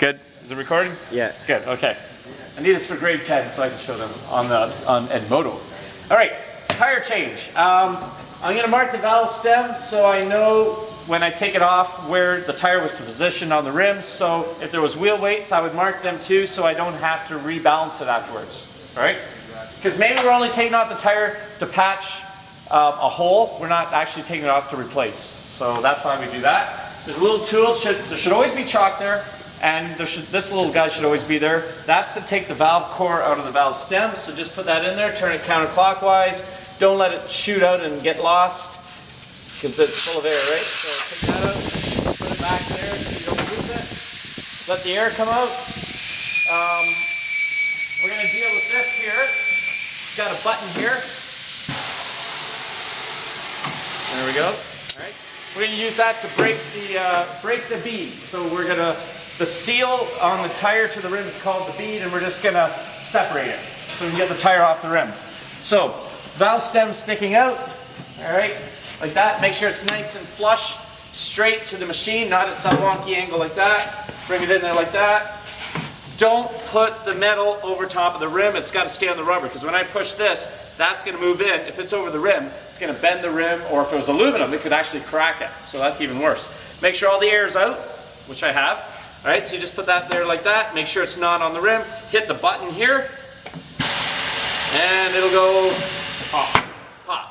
Good? Is it recording? Yeah. Good, okay. I need this for grade 10 so I can show them on Edmodo. All right, tire change. I'm gonna mark the valve stem so I know when I take it off where the tire was positioned on the rims. So if there was wheel weights, I would mark them too so I don't have to rebalance it afterwards, all right? Because maybe we're only taking off the tire to patch a hole. We're not actually taking it off to replace. So that's why we do that. There's a little tool, there should always be chalk there. And this little guy should always be there. That's to take the valve core out of the valve stem. So just put that in there, turn it counterclockwise. Don't let it shoot out and get lost because it's full of air, right? So take that out, put it back there so you don't lose it. Let the air come out. We're gonna deal with this here. It's got a button here. There we go. All right. We're gonna use that to break the bead. So we're gonna, the seal on the tire to the rim is called the bead, and we're just gonna separate it so we can get the tire off the rim. So, valve stem sticking out, all right, like that. Make sure it's nice and flush, straight to the machine, not at some wonky angle like that. Bring it in there like that. Don't put the metal over top of the rim. It's got to stay on the rubber, because when I push this, that's going to move in. If it's over the rim, it's going to bend the rim, or if it was aluminum, it could actually crack it. So that's even worse. Make sure all the air is out, which I have. All right, so you just put that there like that. Make sure it's not on the rim. Hit the button here, and it'll go pop, pop.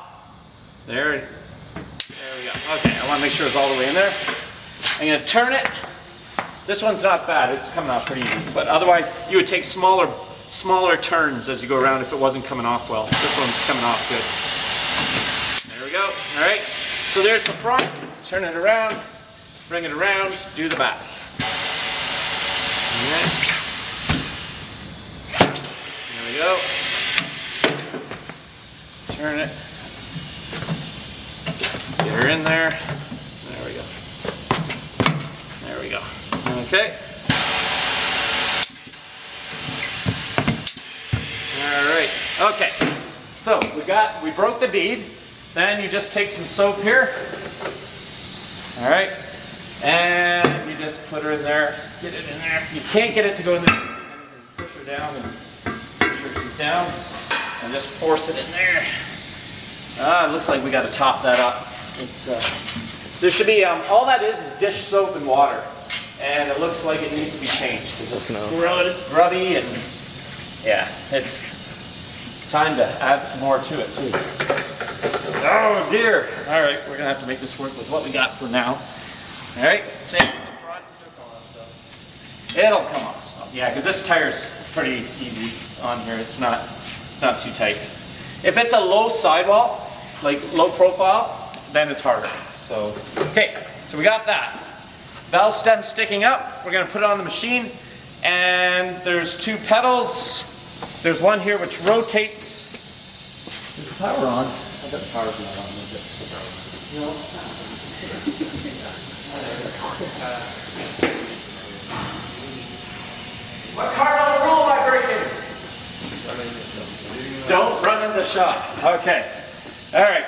There we go. Okay, I want to make sure it's all the way in there. I'm going to turn it. This one's not bad. It's coming off pretty easy. But otherwise, you would take smaller turns as you go around if it wasn't coming off well. This one's coming off good. There we go. All right. So there's the front. Turn it around. Bring it around. Do the back. All right. There we go. Turn it. Get her in there. There we go. There we go. Okay. All right. Okay. So we broke the bead. Then you just take some soap here. All right. And you just put her in there. Get it in there. If you can't get it to go in there, you can push her down and make sure she's down, and just force it in there. It looks like we got to top that up. It's there should be all that is dish soap and water. And it looks like it needs to be changed because it's grubby, and yeah, it's time to add some more to it too. Oh dear. All right, we're gonna have to make this work with what we got for now. All right, same in the front. It'll come off stuff. Yeah, because this tire's pretty easy on here. It's not too tight. If it's a low sidewall, like low profile, then it's harder. So, okay, so we got that. Valve stem sticking up. We're going to put it on the machine, and there's two pedals. There's one here which rotates. Is the power on? I bet the power's not on, is it? No. What card on the rule am I breaking? Don't run in the shop. Okay. All right.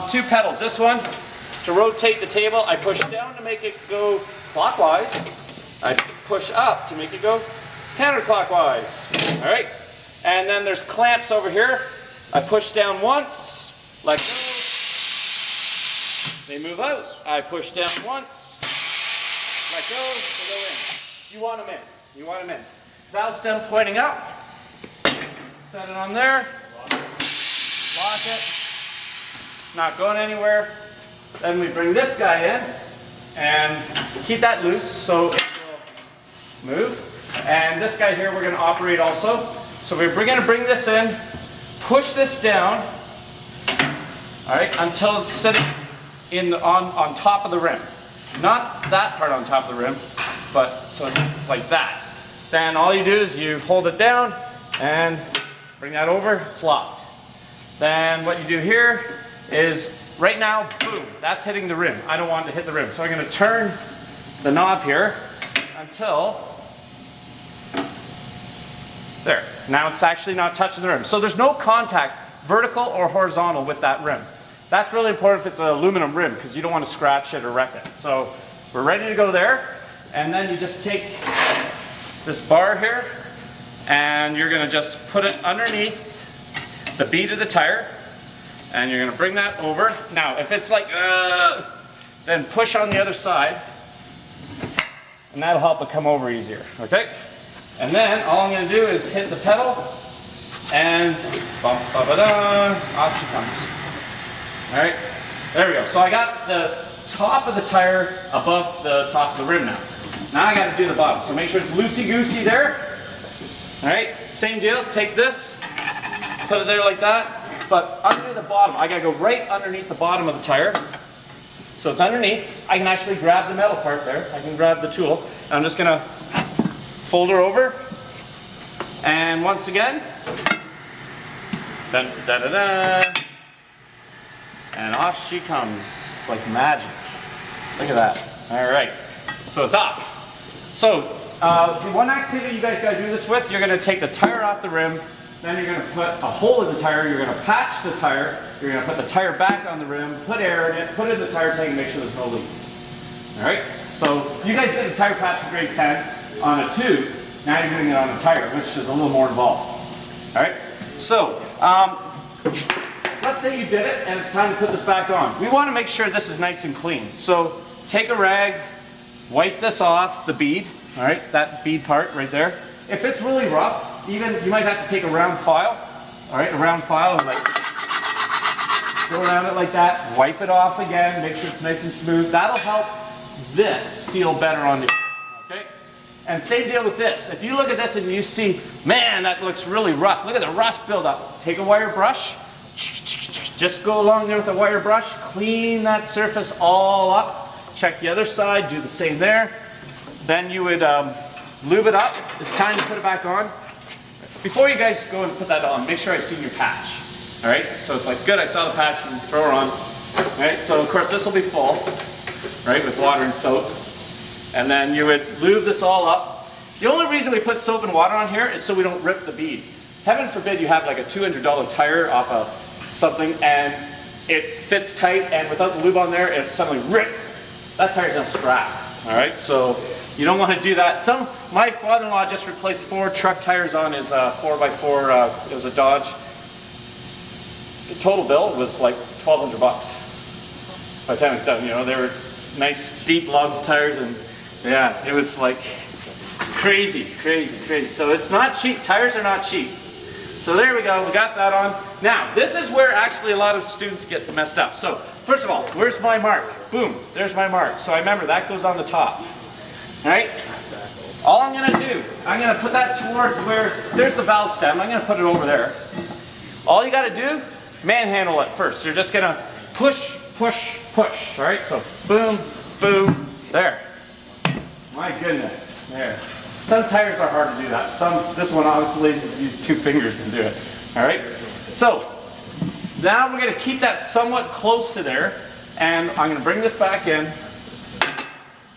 Two pedals. This one, to rotate the table, I push down to make it go clockwise. I push up to make it go counterclockwise. All right. And then there's clamps over here. I push down once, let go. They move out. I push down once, let go, they go in. You want them in. You want them in. Valve stem pointing up. Set it on there. Lock it. Not going anywhere. Then we bring this guy in and keep that loose so it will move. And this guy here we're going to operate also. So we're going to bring this in, push this down, all right, until it's sitting on top of the rim. Not that part on top of the rim, but so it's like that. Then all you do is you hold it down and bring that over, it's locked. Then what you do here is, right now, boom, that's hitting the rim. I don't want it to hit the rim. So I'm going to turn the knob here until, there. Now it's actually not touching the rim. So there's no contact, vertical or horizontal, with that rim. That's really important if it's an aluminum rim because you don't want to scratch it or wreck it. So we're ready to go there. And then you just take this bar here, and you're gonna just put it underneath the bead of the tire, and you're gonna bring that over. Now, if it's like, then push on the other side, and that'll help it come over easier, okay? And then all I'm gonna do is hit the pedal, and bum, ba, ba, da, off she comes. All right, there we go. So I got the top of the tire above the top of the rim now. Now I gotta do the bottom, so make sure it's loosey-goosey there. All right, same deal, take this, put it there like that, but under the bottom, I gotta go right underneath the bottom of the tire. So it's underneath. I can actually grab the metal part there. I can grab the tool. I'm just gonna fold her over, and once again, dun, da, da, da, and off she comes. It's like magic. Look at that. All right, so it's off. So the one activity you guys gotta do this with, you're gonna take the tire off the rim, then you're gonna put a hole in the tire, you're gonna patch the tire, you're gonna put the tire back on the rim, put air in it, put it in the tire tank, and make sure there's no leaks. All right, so you guys did a tire patch in grade 10 on a tube, now you're doing it on a tire, which is a little more involved. All right, so let's say you did it and it's time to put this back on. We wanna make sure this is nice and clean. So take a rag, wipe this off, the bead, all right, that bead part right there. If it's really rough, even you might have to take a round file, all right, a round file, and like go around it like that, wipe it off again, make sure it's nice and smooth. That'll help this seal better on the, okay? And same deal with this. If you look at this and you see, man, that looks really rust. Look at the rust buildup. Take a wire brush, just go along there with a wire brush, clean that surface all up. Check the other side, do the same there. Then you would lube it up. It's time to put it back on. Before you guys go and put that on, make sure I see your patch. All right, so it's like, good, I saw the patch, and throw her on. All right, so of course this will be full, right, with water and soap. And then you would lube this all up. The only reason we put soap and water on here is so we don't rip the bead. Heaven forbid you have like a $200 tire off of something and it fits tight, and without the lube on there, it suddenly ripped. That tire's gonna scrap. All right, so you don't want to do that. My father-in-law just replaced 4 truck tires on his 4x4. It was a Dodge. The total bill was like $1,200 by the time it's done. You know, they were nice deep lug tires, and yeah, it was like crazy, crazy, crazy. So it's not cheap. Tires are not cheap. So there we go. We got that on. Now this is where actually a lot of students get messed up. So first of all, where's my mark? Boom, there's my mark. So I remember that goes on the top. All right? All I'm gonna do, I'm gonna put that towards where, there's the valve stem, I'm gonna put it over there. All you gotta do, manhandle it first. You're just gonna push, push, push, all right? So boom, boom, there. My goodness, there. Some tires are hard to do that. This one obviously, use 2 fingers to do it, all right? So, now we're gonna keep that somewhat close to there, and I'm gonna bring this back in.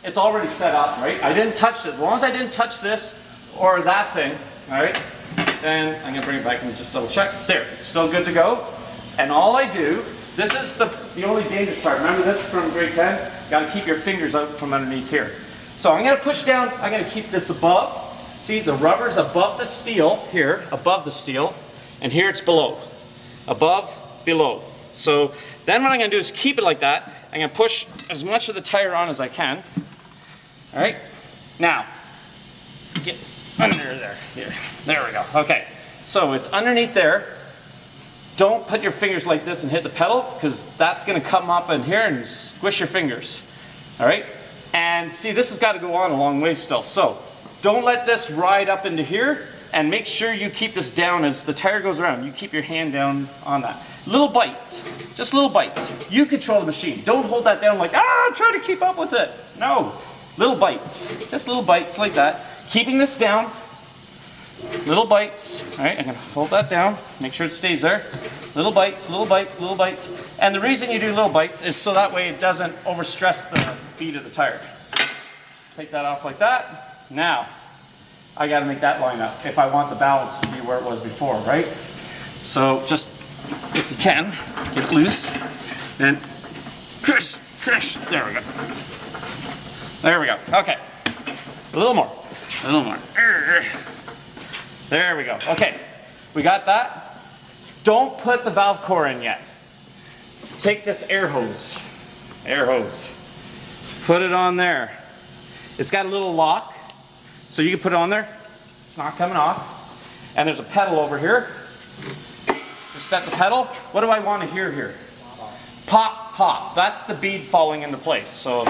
It's already set up, right? I didn't touch this. As long as I didn't touch this or that thing, all right, then I'm gonna bring it back and just double check. There, it's still good to go. And all I do, this is the only dangerous part. Remember this from grade 10? Gotta keep your fingers out from underneath here. So I'm gonna push down, I'm gonna keep this above. See, the rubber's above the steel here, above the steel, and here it's below. Above, below. So then what I'm gonna do is keep it like that. I'm gonna push as much of the tire on as I can. All right, now, get under there. Here. There we go, okay. So it's underneath there. Don't put your fingers like this and hit the pedal, because that's gonna come up in here and squish your fingers, all right? And see, this has gotta go on a long way still. So don't let this ride up into here, and make sure you keep this down as the tire goes around. You keep your hand down on that. Little bites, just little bites. You control the machine. Don't hold that down like, try to keep up with it. No. Little bites, just little bites like that. Keeping this down, little bites. All right, I'm gonna hold that down, make sure it stays there. Little bites, little bites, little bites. And the reason you do little bites is so that way it doesn't overstress the bead of the tire. Take that off like that. Now, I gotta make that line up if I want the balance to be where it was before, right? So just, if you can, get it loose, and push, there we go. There we go, okay. A little more. A little more. There we go. Okay, we got that. Don't put the valve core in yet. Take this air hose. Air hose. Put it on there. It's got a little lock, so you can put it on there. It's not coming off. And there's a pedal over here. Just set the pedal. What do I want to hear here? Pop, pop. That's the bead falling into place. So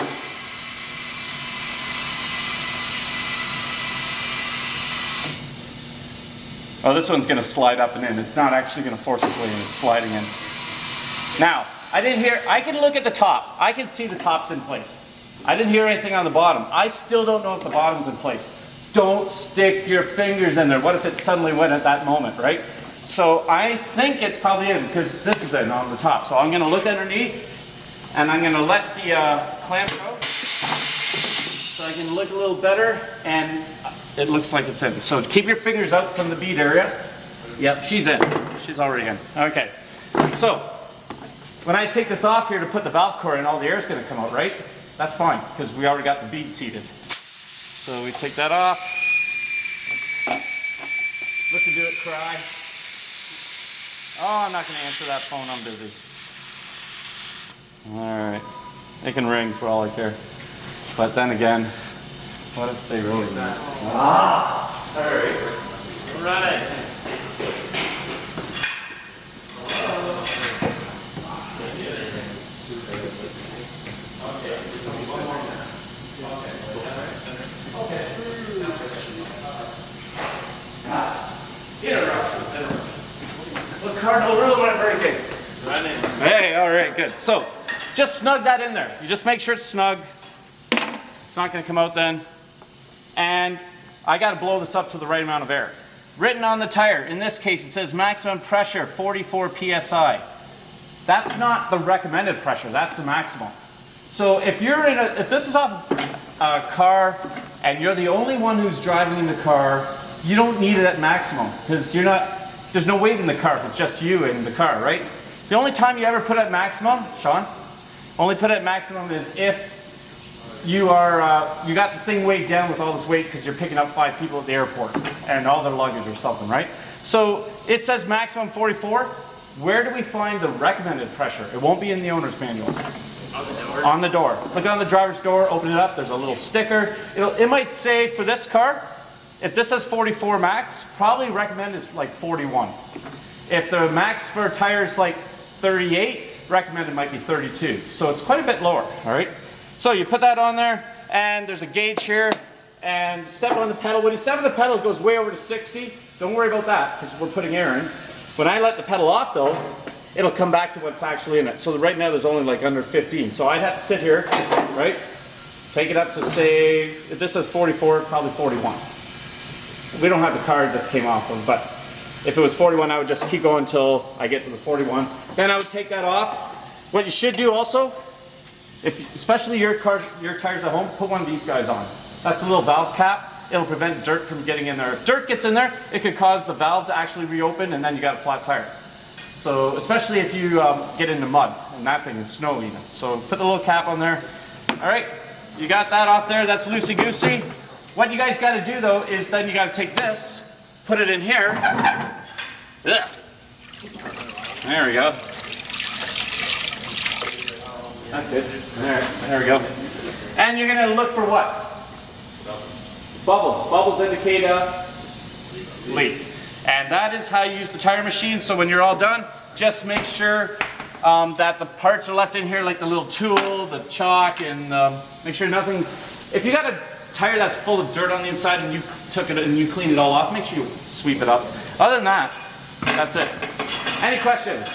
oh, this one's going to slide up and in. It's not actually going to force its way in. It's sliding in. Now, I can look at the tops. I can see the tops in place. I didn't hear anything on the bottom. I still don't know if the bottom's in place. Don't stick your fingers in there. What if it suddenly went at that moment, right? So I think it's probably in because this is in on the top. So I'm going to look underneath and I'm going to let the clamp go so I can look a little better, and it looks like it's in. So keep your fingers out from the bead area. Yep, she's in. She's already in. Okay. So when I take this off here to put the valve core in, all the air is going to come out, right? That's fine because we already got the bead seated. So we take that off. Listen to it cry. Oh, I'm not going to answer that phone. I'm busy. All right. It can ring for all I care. But then again, what if they really need it? Ah! All right. All right. Look, Cardinal rule when breaking. Run in. Hey, all right, good. So, just snug that in there. You just make sure it's snug. It's not going to come out then. And I got to blow this up to the right amount of air. Written on the tire, in this case, it says maximum pressure 44 psi. That's not the recommended pressure. That's the maximum. So if this is off a car and you're the only one who's driving in the car, you don't need it at maximum because there's no weight in the car if it's just you in the car, right? The only time you ever put it at maximum, Sean, only put it at maximum is if you got the thing weighed down with all this weight because you're picking up 5 people at the airport and all their luggage or something, right? So it says maximum 44. Where do we find the recommended pressure? It won't be in the owner's manual. On the door? On the door. Look on the driver's door, open it up, there's a little sticker. It might say for this car, if this says 44 max, probably recommend is like 41. If the max for a tire is like 38, recommended might be 32. So it's quite a bit lower, all right? So you put that on there, and there's a gauge here, and step on the pedal. When you step on the pedal, it goes way over to 60. Don't worry about that, because we're putting air in. When I let the pedal off though, it'll come back to what's actually in it. So right now there's only like under 15. So I'd have to sit here, right? Take it up to say, if this says 44, probably 41. We don't have the card this came off of, but if it was 41, I would just keep going until I get to the 41. Then I would take that off. What you should do also, especially your tires at home, put one of these guys on. That's a little valve cap. It'll prevent dirt from getting in there. If dirt gets in there, it could cause the valve to actually reopen, and then you got a flat tire. So especially if you get into mud, and that thing is snow even. So put the little cap on there. All right, you got that off there. That's loosey-goosey. What you guys got to do though is then you got to take this, put it in here. Ugh. There we go. That's good. There we go. And you're going to look for what? Bubbles. Bubbles indicate a leak. And that is how you use the tire machine. So when you're all done, just make sure that the parts are left in here, like the little tool, the chalk, and make sure nothing's... If you got a tire that's full of dirt on the inside and you took it and you cleaned it all off, make sure you sweep it up. Other than that, that's it. Any questions?